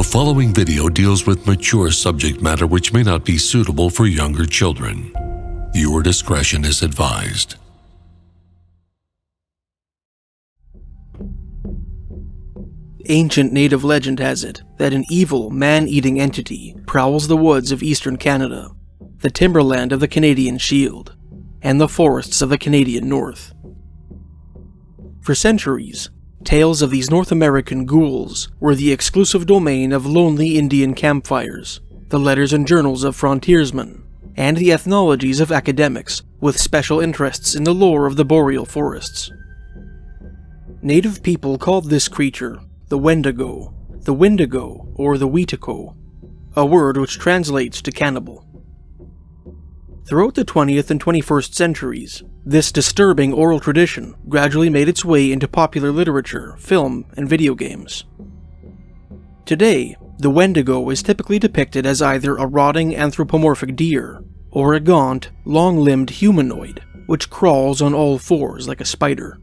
The following video deals with mature subject matter which may not be suitable for younger children. Viewer discretion is advised. Ancient native legend has it that an evil, man-eating entity prowls the woods of eastern Canada, the timberland of the Canadian Shield, and the forests of the Canadian North. For centuries, tales of these North American ghouls were the exclusive domain of lonely Indian campfires, the letters and journals of frontiersmen, and the ethnologies of academics with special interests in the lore of the boreal forests. Native people called this creature the Wendigo, or the Wetico, a word which translates to cannibal. Throughout the 20th and 21st centuries, this disturbing oral tradition gradually made its way into popular literature, film, and video games. Today, the Wendigo is typically depicted as either a rotting anthropomorphic deer, or a gaunt, long-limbed humanoid, which crawls on all fours like a spider.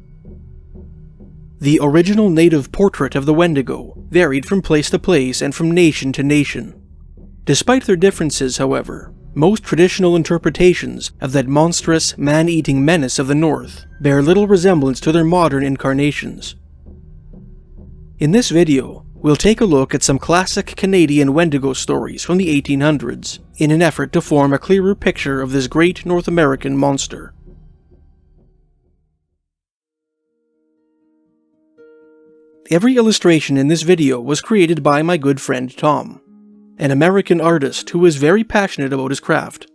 The original native portrait of the Wendigo varied from place to place and from nation to nation. Despite their differences, however, most traditional interpretations of that monstrous, man-eating menace of the North bear little resemblance to their modern incarnations. In this video, we'll take a look at some classic Canadian Wendigo stories from the 1800s in an effort to form a clearer picture of this great North American monster. Every illustration in this video was created by my good friend Tom, an American artist who is very passionate about his craft.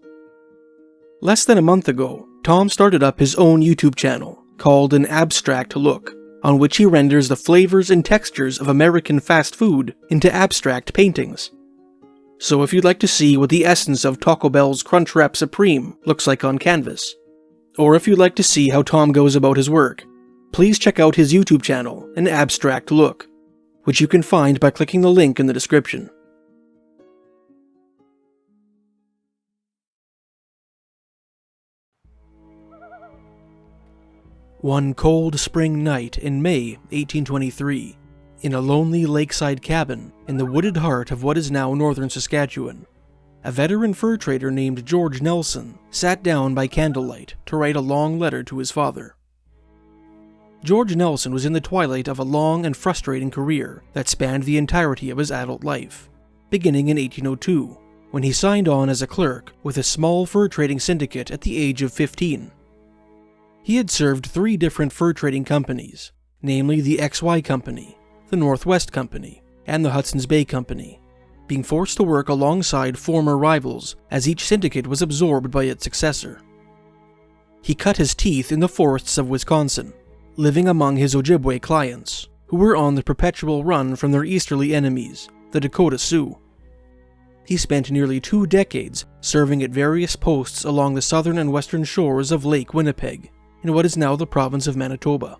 Less than a month ago, Tom started up his own YouTube channel called An Abstract Look, on which he renders the flavors and textures of American fast food into abstract paintings. So if you'd like to see what the essence of Taco Bell's Crunchwrap Supreme looks like on canvas, or if you'd like to see how Tom goes about his work, please check out his YouTube channel, An Abstract Look, which you can find by clicking the link in the description. One cold spring night in May 1823, in a lonely lakeside cabin in the wooded heart of what is now northern Saskatchewan, a veteran fur trader named George Nelson sat down by candlelight to write a long letter to his father. George Nelson was in the twilight of a long and frustrating career that spanned the entirety of his adult life, beginning in 1802, when he signed on as a clerk with a small fur trading syndicate at the age of 15. He had served 3 different fur trading companies, namely the XY Company, the Northwest Company, and the Hudson's Bay Company, being forced to work alongside former rivals as each syndicate was absorbed by its successor. He cut his teeth in the forests of Wisconsin, living among his Ojibwe clients, who were on the perpetual run from their easterly enemies, the Dakota Sioux. He spent nearly 2 decades serving at various posts along the southern and western shores of Lake Winnipeg, in what is now the province of Manitoba.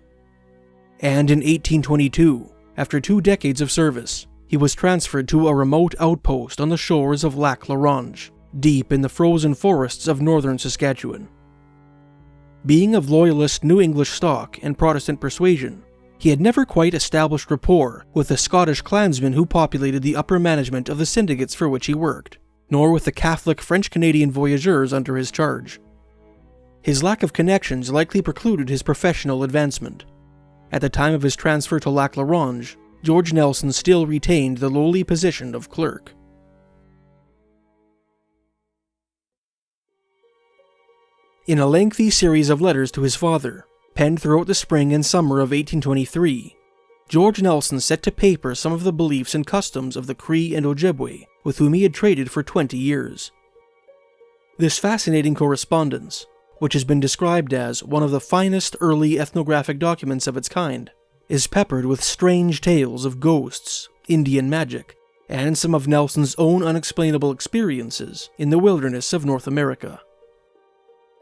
And in 1822, after 2 decades of service, he was transferred to a remote outpost on the shores of Lac La Ronge, deep in the frozen forests of northern Saskatchewan. Being of loyalist New English stock and Protestant persuasion, he had never quite established rapport with the Scottish clansmen who populated the upper management of the syndicates for which he worked, nor with the Catholic French-Canadian voyageurs under his charge. His lack of connections likely precluded his professional advancement. At the time of his transfer to Lac La Ronge, George Nelson still retained the lowly position of clerk. In a lengthy series of letters to his father, penned throughout the spring and summer of 1823, George Nelson set to paper some of the beliefs and customs of the Cree and Ojibwe with whom he had traded for 20 years. This fascinating correspondence, which has been described as one of the finest early ethnographic documents of its kind, is peppered with strange tales of ghosts, Indian magic, and some of Nelson's own unexplainable experiences in the wilderness of North America.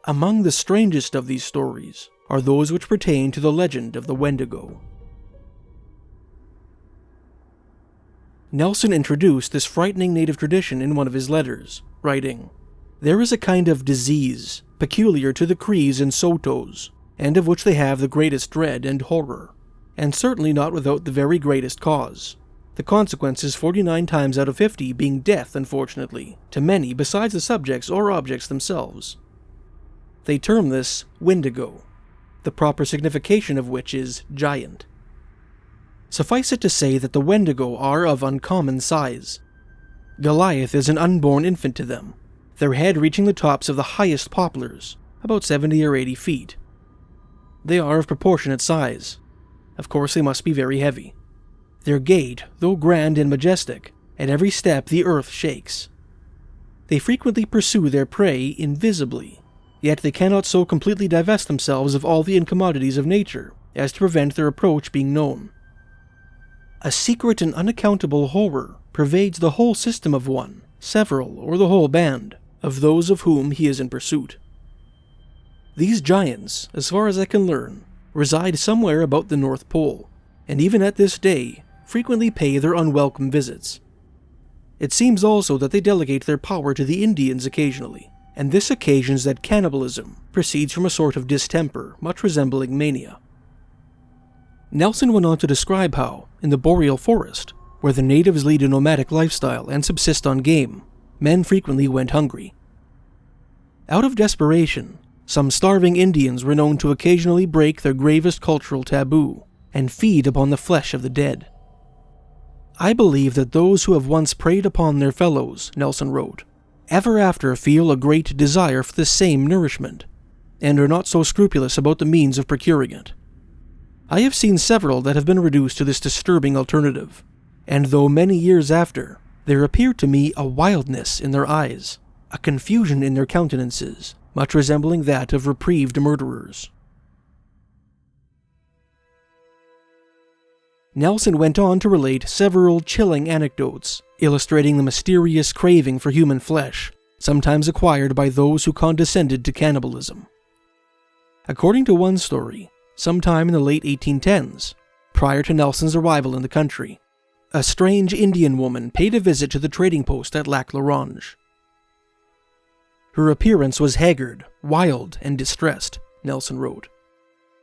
Among the strangest of these stories are those which pertain to the legend of the Wendigo. Nelson introduced this frightening native tradition in one of his letters, writing, "There is a kind of disease peculiar to the Crees and Sotos, and of which they have the greatest dread and horror, and certainly not without the very greatest cause. the consequences 49 times out of 50 being death, unfortunately, to many besides the subjects or objects themselves. They term this Wendigo, the proper signification of which is giant. Suffice it to say that the Wendigo are of uncommon size. Goliath is an unborn infant to them, their head reaching the tops of the highest poplars, about 70 or 80 feet. They are of proportionate size. Of course, they must be very heavy. Their gait, though grand and majestic, at every step the earth shakes. They frequently pursue their prey invisibly, yet they cannot so completely divest themselves of all the incommodities of nature as to prevent their approach being known. A secret and unaccountable horror pervades the whole system of one, several, or the whole band of those of whom he is in pursuit. These giants, as far as I can learn, reside somewhere about the North Pole, and even at this day, frequently pay their unwelcome visits. It seems also that they delegate their power to the Indians occasionally, and this occasions that cannibalism proceeds from a sort of distemper, much resembling mania. Nelson went on to describe how, in the boreal forest, where the natives lead a nomadic lifestyle and subsist on game, men frequently went hungry. Out of desperation, some starving Indians were known to occasionally break their gravest cultural taboo and feed upon the flesh of the dead. I believe that those who have once preyed upon their fellows, Nelson wrote, ever after feel a great desire for the same nourishment, and are not so scrupulous about the means of procuring it. I have seen several that have been reduced to this disturbing alternative, and though many years after, there appeared to me a wildness in their eyes, a confusion in their countenances, much resembling that of reprieved murderers. Nelson went on to relate several chilling anecdotes, illustrating the mysterious craving for human flesh, sometimes acquired by those who condescended to cannibalism. According to one story, sometime in the late 1810s, prior to Nelson's arrival in the country, a strange Indian woman paid a visit to the trading post at Lac La Ronge. Her appearance was haggard, wild, and distressed, Nelson wrote.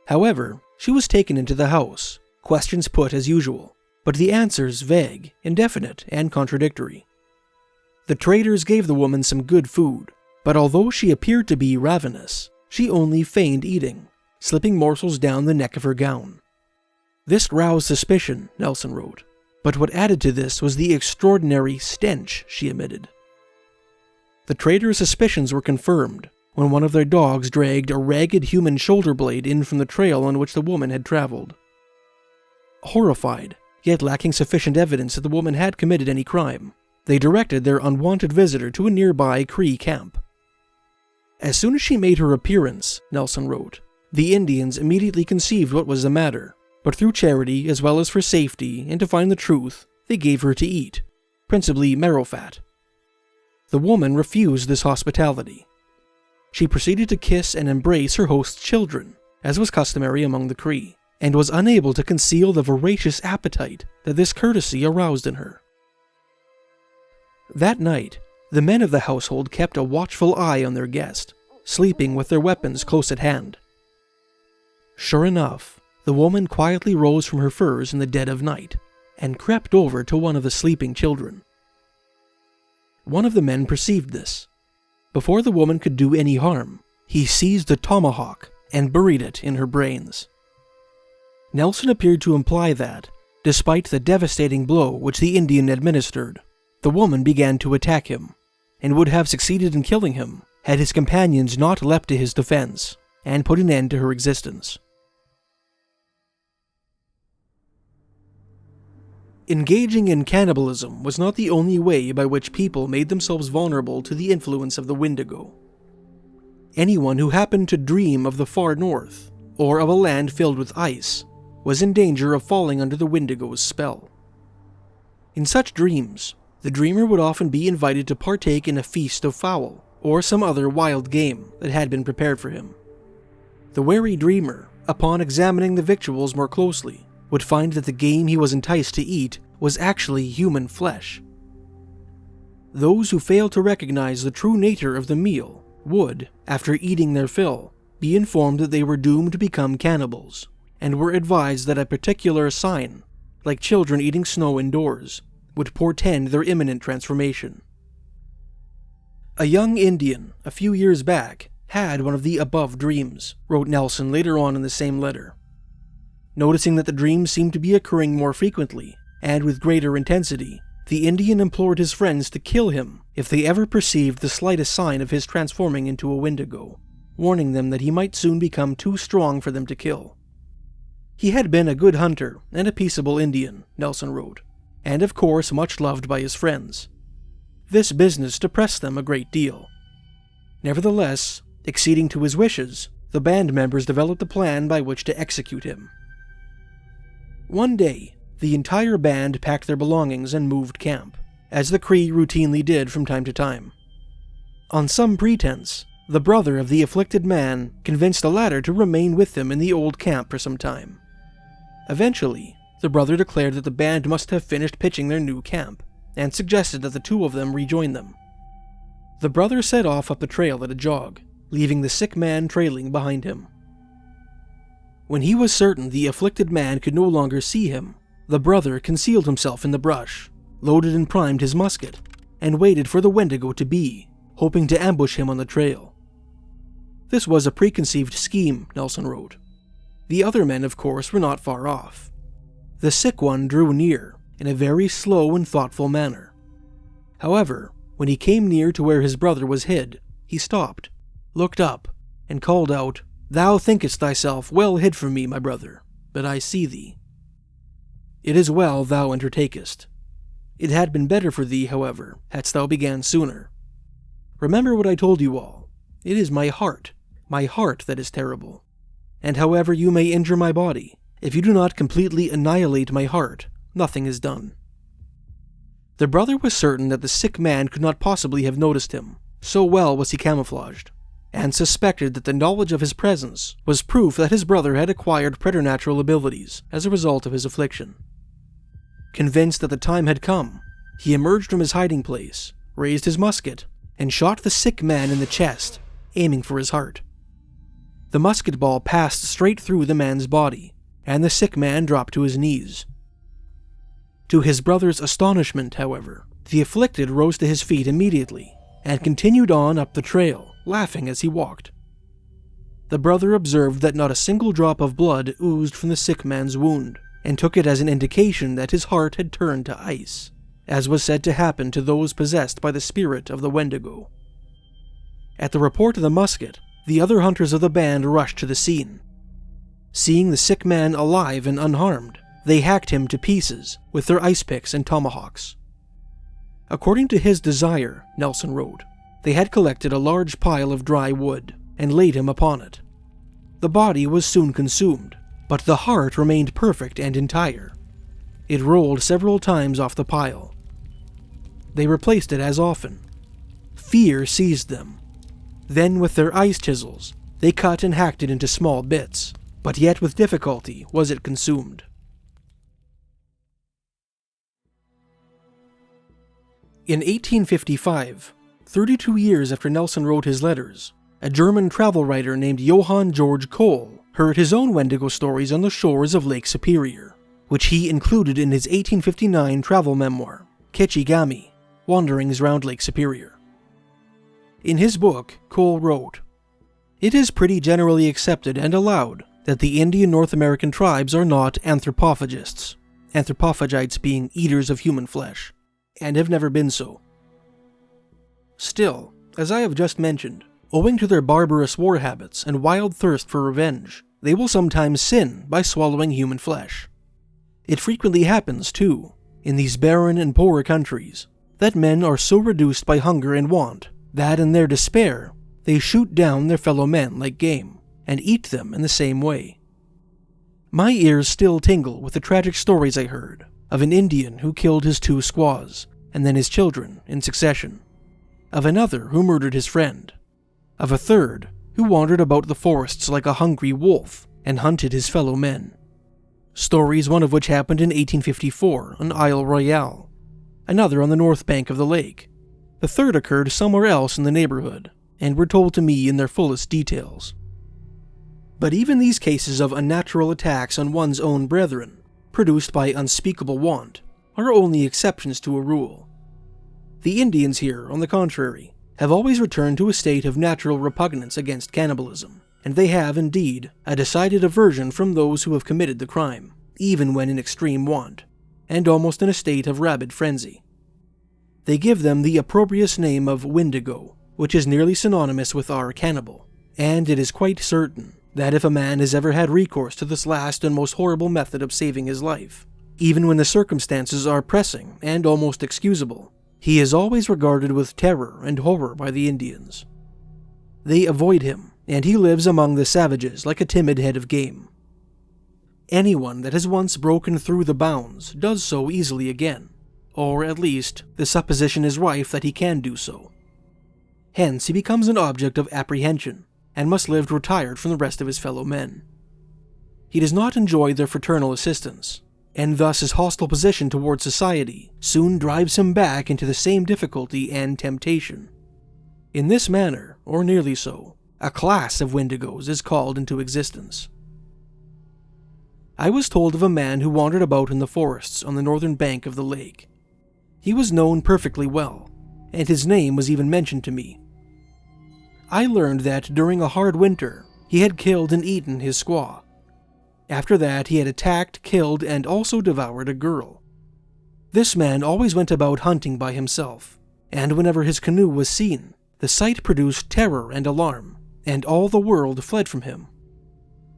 However, she was taken into the house, questions put as usual, but the answers vague, indefinite, and contradictory. The traders gave the woman some good food, but although she appeared to be ravenous, she only feigned eating, slipping morsels down the neck of her gown. This roused suspicion, Nelson wrote, but what added to this was the extraordinary stench she emitted. The traders' suspicions were confirmed when one of their dogs dragged a ragged human shoulder blade in from the trail on which the woman had traveled. Horrified, yet lacking sufficient evidence that the woman had committed any crime, they directed their unwanted visitor to a nearby Cree camp. As soon as she made her appearance, Nelson wrote, the Indians immediately conceived what was the matter, but through charity as well as for safety and to find the truth, they gave her to eat, principally marrow fat. The woman refused this hospitality. She proceeded to kiss and embrace her host's children, as was customary among the Cree, and was unable to conceal the voracious appetite that this courtesy aroused in her. That night, the men of the household kept a watchful eye on their guest, sleeping with their weapons close at hand. Sure enough, the woman quietly rose from her furs in the dead of night, and crept over to one of the sleeping children. One of the men perceived this. Before the woman could do any harm, he seized a tomahawk and buried it in her brains. Nelson appeared to imply that, despite the devastating blow which the Indian administered, the woman began to attack him, and would have succeeded in killing him had his companions not leapt to his defense and put an end to her existence. Engaging in cannibalism was not the only way by which people made themselves vulnerable to the influence of the Wendigo. Anyone who happened to dream of the far north, or of a land filled with ice, was in danger of falling under the Wendigo's spell. In such dreams, the dreamer would often be invited to partake in a feast of fowl, or some other wild game that had been prepared for him. The wary dreamer, upon examining the victuals more closely, would find that the game he was enticed to eat was actually human flesh. Those who failed to recognize the true nature of the meal would, after eating their fill, be informed that they were doomed to become cannibals, and were advised that a particular sign, like children eating snow indoors, would portend their imminent transformation. A young Indian, a few years back, had one of the above dreams, wrote Nelson later on in the same letter. Noticing that the dreams seemed to be occurring more frequently, and with greater intensity, the Indian implored his friends to kill him if they ever perceived the slightest sign of his transforming into a Wendigo, warning them that he might soon become too strong for them to kill. He had been a good hunter and a peaceable Indian, Nelson wrote, and of course much loved by his friends. This business depressed them a great deal. Nevertheless, acceding to his wishes, the band members developed a plan by which to execute him. One day, the entire band packed their belongings and moved camp, as the Cree routinely did from time to time. On some pretense, the brother of the afflicted man convinced the latter to remain with them in the old camp for some time. Eventually, the brother declared that the band must have finished pitching their new camp, and suggested that the two of them rejoin them. The brother set off up the trail at a jog, leaving the sick man trailing behind him. When he was certain the afflicted man could no longer see him, the brother concealed himself in the brush, loaded and primed his musket, and waited for the Wendigo to be, hoping to ambush him on the trail. This was a preconceived scheme, Nelson wrote. The other men, of course, were not far off. The sick one drew near, in a very slow and thoughtful manner. However, when he came near to where his brother was hid, he stopped, looked up, and called out, "Thou thinkest thyself well hid from me, my brother, but I see thee. It is well thou undertakest. It had been better for thee, however, hadst thou began sooner. Remember what I told you all. It is my heart that is terrible. And however you may injure my body, if you do not completely annihilate my heart, nothing is done." The brother was certain that the sick man could not possibly have noticed him, so well was he camouflaged, and suspected that the knowledge of his presence was proof that his brother had acquired preternatural abilities as a result of his affliction. Convinced that the time had come, he emerged from his hiding place, raised his musket, and shot the sick man in the chest, aiming for his heart. The musket ball passed straight through the man's body, and the sick man dropped to his knees. To his brother's astonishment, however, the afflicted rose to his feet immediately, and continued on up the trail, laughing as he walked. The brother observed that not a single drop of blood oozed from the sick man's wound, and took it as an indication that his heart had turned to ice, as was said to happen to those possessed by the spirit of the Wendigo. At the report of the musket, the other hunters of the band rushed to the scene. Seeing the sick man alive and unharmed, they hacked him to pieces with their ice picks and tomahawks. According to his desire, Nelson wrote, they had collected a large pile of dry wood and laid him upon it. The body was soon consumed, but the heart remained perfect and entire. It rolled several times off the pile. They replaced it as often. Fear seized them. Then with their ice chisels, they cut and hacked it into small bits, but yet with difficulty was it consumed. In 1855, 32 years after Nelson wrote his letters, a German travel writer named Johan Georg Kohl heard his own Wendigo stories on the shores of Lake Superior, which he included in his 1859 travel memoir, Ketchigami, Wanderings Round Lake Superior. In his book, Kohl wrote, "It is pretty generally accepted and allowed that the Indian North American tribes are not anthropophagists, anthropophagites being eaters of human flesh, and have never been so. Still, as I have just mentioned, owing to their barbarous war habits and wild thirst for revenge, they will sometimes sin by swallowing human flesh. It frequently happens, too, in these barren and poor countries, that men are so reduced by hunger and want that in their despair they shoot down their fellow men like game and eat them in the same way. My ears still tingle with the tragic stories I heard of an Indian who killed his 2 squaws and then his children in succession, of another who murdered his friend, of a third who wandered about the forests like a hungry wolf and hunted his fellow men. Stories one of which happened in 1854 on Isle Royale, another on the north bank of the lake. The third occurred somewhere else in the neighborhood, and were told to me in their fullest details. But even these cases of unnatural attacks on one's own brethren produced by unspeakable want, are only exceptions to a rule. The Indians here, on the contrary, have always returned to a state of natural repugnance against cannibalism, and they have, indeed, a decided aversion from those who have committed the crime, even when in extreme want, and almost in a state of rabid frenzy. They give them the opprobrious name of Wendigo, which is nearly synonymous with our cannibal, and it is quite certain that if a man has ever had recourse to this last and most horrible method of saving his life, even when the circumstances are pressing and almost excusable, he is always regarded with terror and horror by the Indians. They avoid him, and he lives among the savages like a timid head of game. Anyone that has once broken through the bounds does so easily again, or at least the supposition is rife that he can do so. Hence he becomes an object of apprehension, and must live retired from the rest of his fellow men. He does not enjoy their fraternal assistance, and thus his hostile position towards society soon drives him back into the same difficulty and temptation. In this manner, or nearly so, a class of Wendigos is called into existence. I was told of a man who wandered about in the forests on the northern bank of the lake. He was known perfectly well, and his name was even mentioned to me. I learned that during a hard winter, he had killed and eaten his squaw. After that, he had attacked, killed, and also devoured a girl. This man always went about hunting by himself, and whenever his canoe was seen, the sight produced terror and alarm, and all the world fled from him.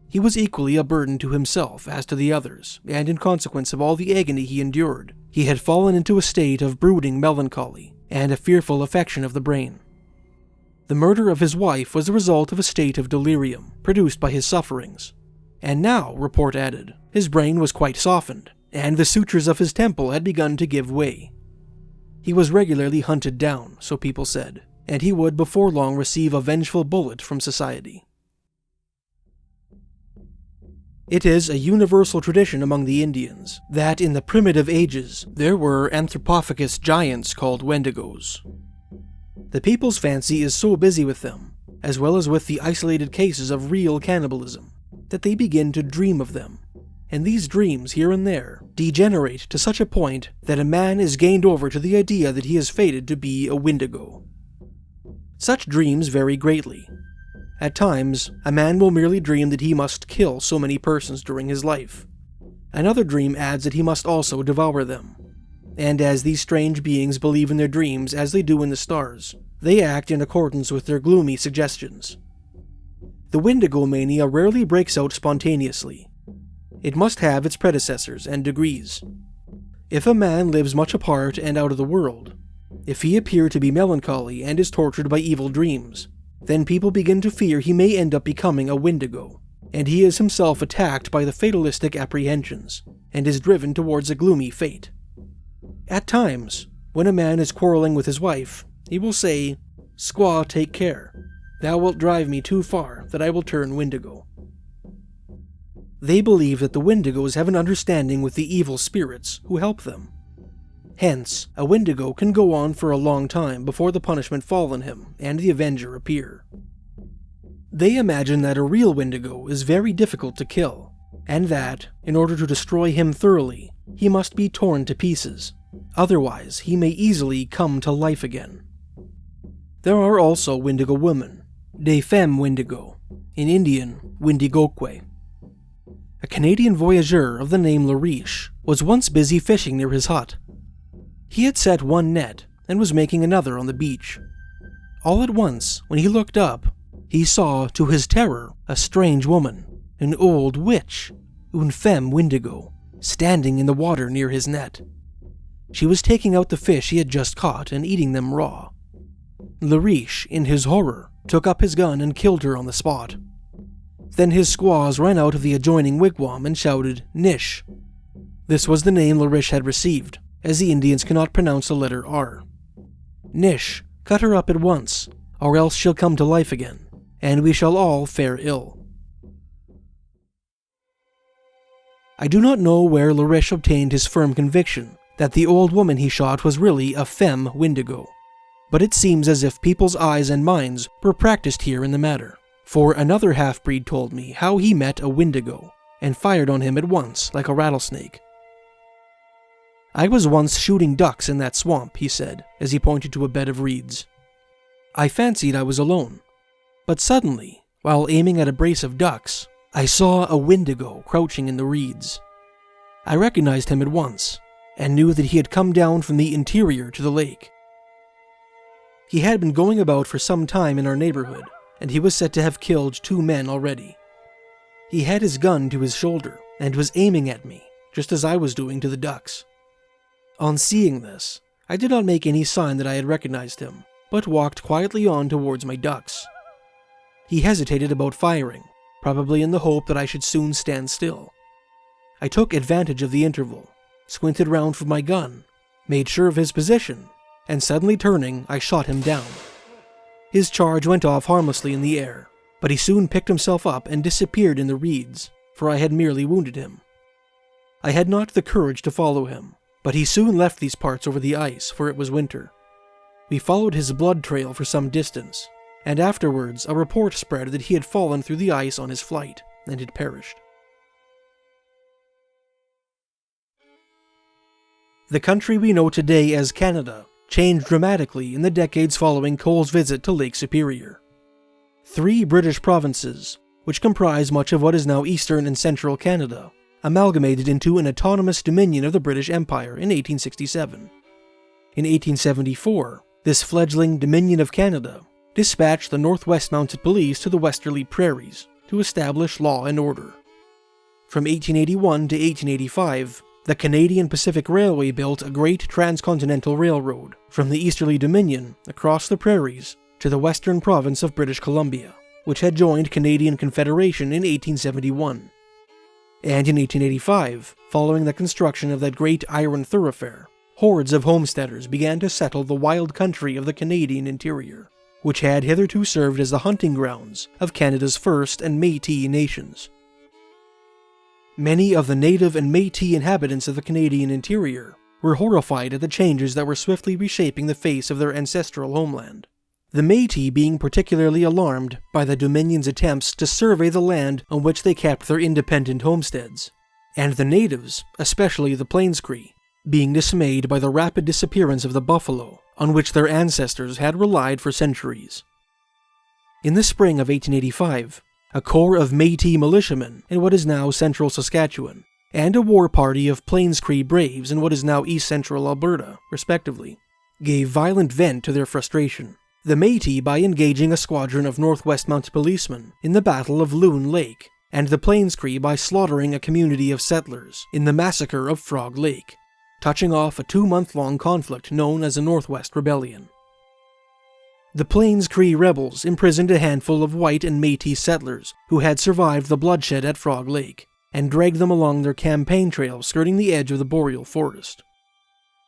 He was equally a burden to himself as to the others, and in consequence of all the agony he endured, he had fallen into a state of brooding melancholy and a fearful affection of the brain. The murder of his wife was the result of a state of delirium produced by his sufferings, and now, report added, his brain was quite softened, and the sutures of his temple had begun to give way. He was regularly hunted down, so people said, and he would before long receive a vengeful bullet from society. It is a universal tradition among the Indians that in the primitive ages there were anthropophagus giants called Wendigos. The people's fancy is so busy with them, as well as with the isolated cases of real cannibalism, that they begin to dream of them, and these dreams here and there degenerate to such a point that a man is gained over to the idea that he is fated to be a Wendigo. Such dreams vary greatly. At times, a man will merely dream that he must kill so many persons during his life. Another dream adds that he must also devour them. And as these strange beings believe in their dreams as they do in the stars, they act in accordance with their gloomy suggestions. The Wendigo mania rarely breaks out spontaneously. It must have its predecessors and degrees. If a man lives much apart and out of the world, if he appear to be melancholy and is tortured by evil dreams, then people begin to fear he may end up becoming a Wendigo, and he is himself attacked by the fatalistic apprehensions, and is driven towards a gloomy fate. At times, when a man is quarreling with his wife, he will say, "Squaw, take care. Thou wilt drive me too far that I will turn Wendigo." They believe that the Wendigos have an understanding with the evil spirits who help them. Hence, a Wendigo can go on for a long time before the punishment fall on him and the Avenger appear. They imagine that a real Wendigo is very difficult to kill, and that, in order to destroy him thoroughly, he must be torn to pieces. Otherwise, he may easily come to life again. There are also Wendigo women, des femmes Wendigo, in Indian, Wendigoque. A Canadian voyageur of the name Lariche was once busy fishing near his hut. He had set one net and was making another on the beach. All at once, when he looked up, he saw, to his terror, a strange woman, an old witch, une femme Wendigo, standing in the water near his net. She was taking out the fish he had just caught and eating them raw. Lariche, in his horror, took up his gun and killed her on the spot. Then his squaws ran out of the adjoining wigwam and shouted, "Nish." This was the name Lariche had received, as the Indians cannot pronounce the letter R. "Nish, cut her up at once, or else she'll come to life again, and we shall all fare ill." I do not know where Lariche obtained his firm conviction that the old woman he shot was really a femme Wendigo, but it seems as if people's eyes and minds were practiced here in the matter, for another half-breed told me how he met a Wendigo, and fired on him at once like a rattlesnake. "I was once shooting ducks in that swamp," he said, as he pointed to a bed of reeds. "I fancied I was alone, but suddenly, while aiming at a brace of ducks, I saw a Wendigo crouching in the reeds. I recognized him at once, and knew that he had come down from the interior to the lake. He had been going about for some time in our neighborhood, and he was said to have killed 2 men already. He had his gun to his shoulder, and was aiming at me, just as I was doing to the ducks. On seeing this, I did not make any sign that I had recognized him, but walked quietly on towards my ducks. He hesitated about firing, probably in the hope that I should soon stand still. I took advantage of the interval, squinted round for my gun, made sure of his position, and suddenly turning, I shot him down. His charge went off harmlessly in the air, but he soon picked himself up and disappeared in the reeds, for I had merely wounded him. I had not the courage to follow him, but he soon left these parts over the ice, for it was winter. We followed his blood trail for some distance, and afterwards a report spread that he had fallen through the ice on his flight, and had perished." The country we know today as Canada changed dramatically in the decades following Kohl's visit to Lake Superior. 3 British provinces, which comprise much of what is now eastern and central Canada, amalgamated into an autonomous dominion of the British Empire in 1867. In 1874, this fledgling Dominion of Canada dispatched the Northwest Mounted Police to the Westerly Prairies to establish law and order. From 1881 to 1885, the Canadian Pacific Railway built a great transcontinental railroad from the Easterly Dominion across the prairies to the western province of British Columbia, which had joined Canadian Confederation in 1871. And in 1885, following the construction of that great iron thoroughfare, hordes of homesteaders began to settle the wild country of the Canadian interior, which had hitherto served as the hunting grounds of Canada's First and Métis nations. Many of the native and Métis inhabitants of the Canadian interior were horrified at the changes that were swiftly reshaping the face of their ancestral homeland. The Métis being particularly alarmed by the Dominion's attempts to survey the land on which they kept their independent homesteads, and the natives, especially the Plains Cree, being dismayed by the rapid disappearance of the buffalo on which their ancestors had relied for centuries. In the spring of 1885, a corps of Métis militiamen in what is now central Saskatchewan, and a war party of Plains Cree braves in what is now east-central Alberta, respectively, gave violent vent to their frustration. The Métis by engaging a squadron of Northwest Mounted Policemen in the Battle of Loon Lake, and the Plains Cree by slaughtering a community of settlers in the massacre of Frog Lake, touching off a 2-month-long conflict known as the Northwest Rebellion. The Plains Cree rebels imprisoned a handful of white and Métis settlers who had survived the bloodshed at Frog Lake, and dragged them along their campaign trail skirting the edge of the boreal forest.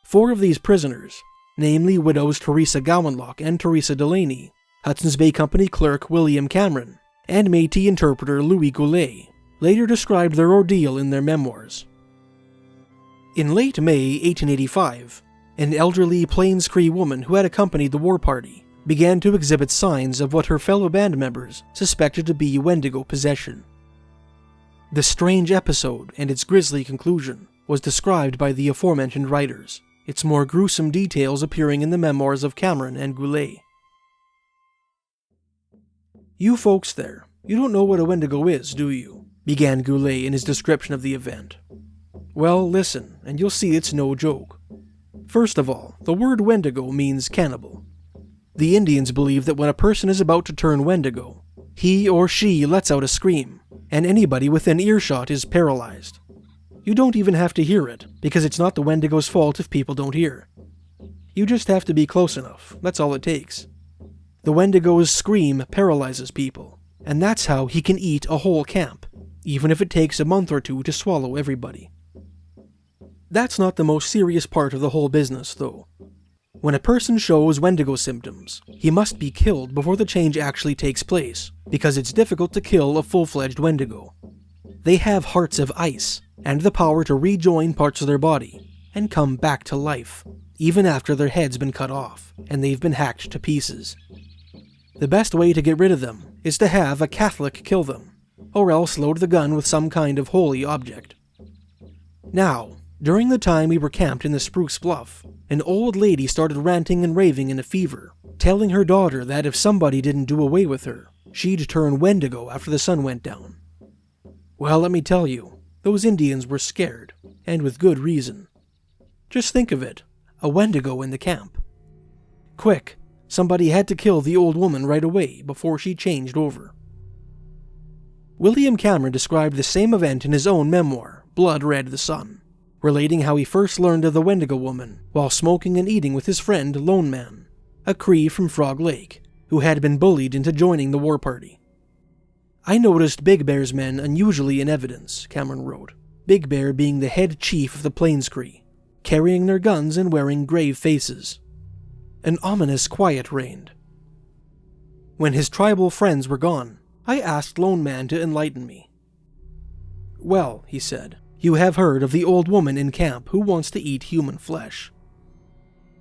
4 of these prisoners, namely widows Teresa Gowanlock and Teresa Delaney, Hudson's Bay Company clerk William Cameron, and Métis interpreter Louis Goulet, later described their ordeal in their memoirs. In late May 1885, an elderly Plains Cree woman who had accompanied the war party began to exhibit signs of what her fellow band members suspected to be Wendigo possession. The strange episode and its grisly conclusion was described by the aforementioned writers, its more gruesome details appearing in the memoirs of Cameron and Goulet. "You folks there, you don't know what a Wendigo is, do you?" began Goulet in his description of the event. "Well, listen, and you'll see it's no joke. First of all, the word Wendigo means cannibal. The Indians believe that when a person is about to turn Wendigo, he or she lets out a scream, and anybody within earshot is paralyzed. You don't even have to hear it, because it's not the Wendigo's fault if people don't hear. You just have to be close enough, that's all it takes. The Wendigo's scream paralyzes people, and that's how he can eat a whole camp, even if it takes a month or 2 to swallow everybody. That's not the most serious part of the whole business, though. When a person shows Wendigo symptoms, he must be killed before the change actually takes place, because it's difficult to kill a full-fledged Wendigo. They have hearts of ice, and the power to rejoin parts of their body, and come back to life, even after their head's been cut off, and they've been hacked to pieces. The best way to get rid of them is to have a Catholic kill them, or else load the gun with some kind of holy object. Now, during the time we were camped in the Spruce Bluff, an old lady started ranting and raving in a fever, telling her daughter that if somebody didn't do away with her, she'd turn Wendigo after the sun went down. Well, let me tell you, those Indians were scared, and with good reason. Just think of it, a Wendigo in the camp. Quick, somebody had to kill the old woman right away before she changed over. William Cameron described the same event in his own memoir, Blood Red the Sun, relating how he first learned of the Wendigo woman while smoking and eating with his friend Lone Man, a Cree from Frog Lake, who had been bullied into joining the war party. I noticed Big Bear's men unusually in evidence, Cameron wrote, Big Bear being the head chief of the Plains Cree, carrying their guns and wearing grave faces. An ominous quiet reigned. When his tribal friends were gone, I asked Lone Man to enlighten me. Well, he said, you have heard of the old woman in camp who wants to eat human flesh.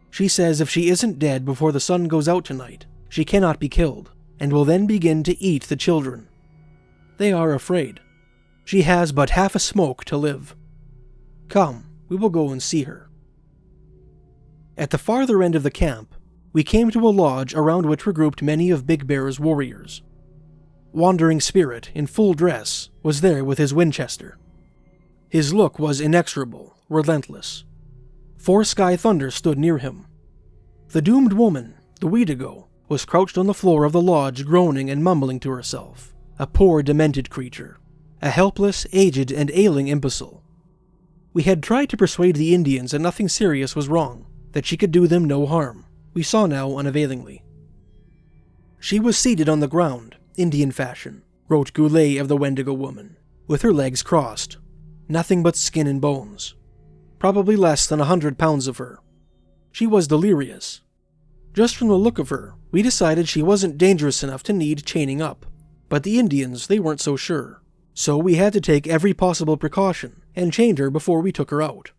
She says if she isn't dead before the sun goes out tonight, she cannot be killed, and will then begin to eat the children. They are afraid. She has but half a smoke to live. Come, we will go and see her. At the farther end of the camp, we came to a lodge around which were grouped many of Big Bear's warriors. Wandering Spirit, in full dress, was there with his Winchester. His look was inexorable, relentless. Four Sky Thunder stood near him. The doomed woman, the Wendigo, was crouched on the floor of the lodge groaning and mumbling to herself, a poor demented creature, a helpless, aged, and ailing imbecile. We had tried to persuade the Indians that nothing serious was wrong, that she could do them no harm. We saw now unavailingly. She was seated on the ground, Indian fashion, wrote Goulet of the Wendigo woman, with her legs crossed. Nothing but skin and bones. Probably less than 100 pounds of her. She was delirious. Just from the look of her, we decided she wasn't dangerous enough to need chaining up. But the Indians, they weren't so sure. So we had to take every possible precaution and chained her before we took her out.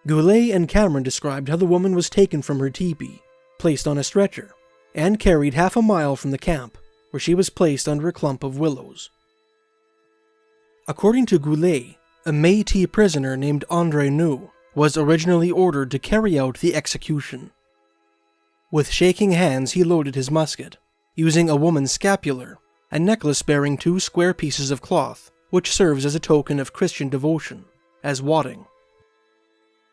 Goulet and Cameron described how the woman was taken from her teepee, placed on a stretcher, and carried half a mile from the camp, where she was placed under a clump of willows. According to Goulet, a Métis prisoner named André New was originally ordered to carry out the execution. With shaking hands he loaded his musket, using a woman's scapular, a necklace bearing 2 square pieces of cloth, which serves as a token of Christian devotion, as wadding.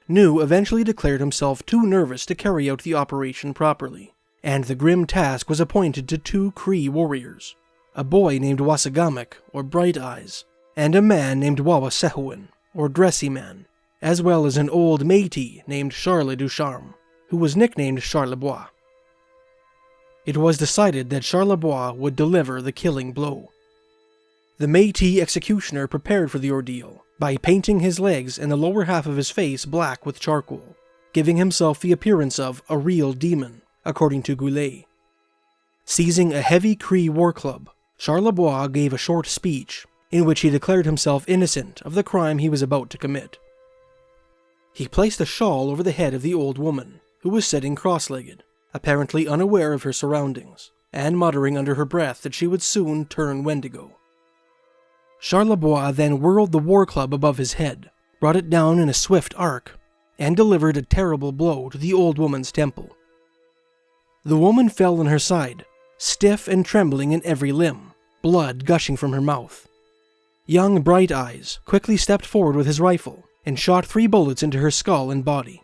New eventually declared himself too nervous to carry out the operation properly, and the grim task was appointed to 2 Cree warriors, a boy named Wassagamek, or Bright Eyes, and a man named Wawasehuin, or Dressy Man, as well as an old Métis named Charles Ducharme, who was nicknamed Charlebois. It was decided that Charlebois would deliver the killing blow. The Métis executioner prepared for the ordeal by painting his legs and the lower half of his face black with charcoal, giving himself the appearance of a real demon, according to Goulet. Seizing a heavy Cree war club, Charlebois gave a short speech in which he declared himself innocent of the crime he was about to commit. He placed a shawl over the head of the old woman, who was sitting cross-legged, apparently unaware of her surroundings, and muttering under her breath that she would soon turn Wendigo. Charlebois then whirled the war club above his head, brought it down in a swift arc, and delivered a terrible blow to the old woman's temple. The woman fell on her side, stiff and trembling in every limb, blood gushing from her mouth. Young Bright Eyes quickly stepped forward with his rifle and shot 3 bullets into her skull and body.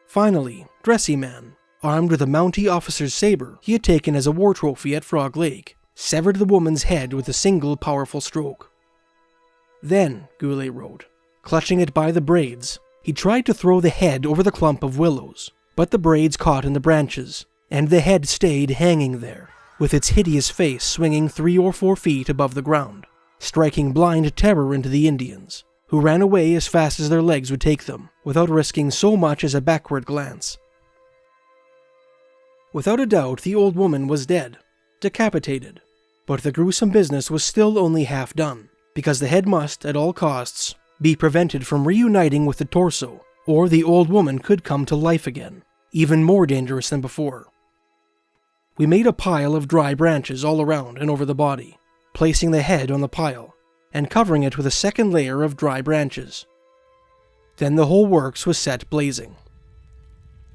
Finally, Dressy Man, armed with a Mountie officer's saber he had taken as a war trophy at Frog Lake, severed the woman's head with a single powerful stroke. Then, Goulet wrote, clutching it by the braids, he tried to throw the head over the clump of willows, but the braids caught in the branches, and the head stayed hanging there, with its hideous face swinging 3 or 4 feet above the ground, striking blind terror into the Indians, who ran away as fast as their legs would take them, without risking so much as a backward glance. Without a doubt, the old woman was dead, decapitated, but the gruesome business was still only half done, because the head must, at all costs, be prevented from reuniting with the torso, or the old woman could come to life again, even more dangerous than before. We made a pile of dry branches all around and over the body, placing the head on the pile, and covering it with a second layer of dry branches. Then the whole works was set blazing.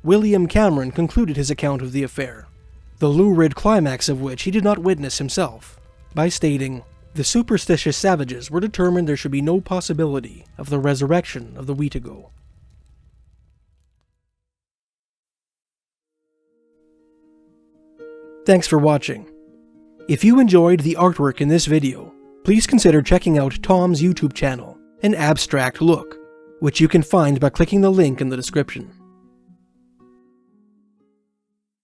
William Cameron concluded his account of the affair, the lurid climax of which he did not witness himself, by stating, "The superstitious savages were determined there should be no possibility of the resurrection of the Wendigo." Thanks for watching. If you enjoyed the artwork in this video, please consider checking out Tom's YouTube channel, An Abstract Look, which you can find by clicking the link in the description.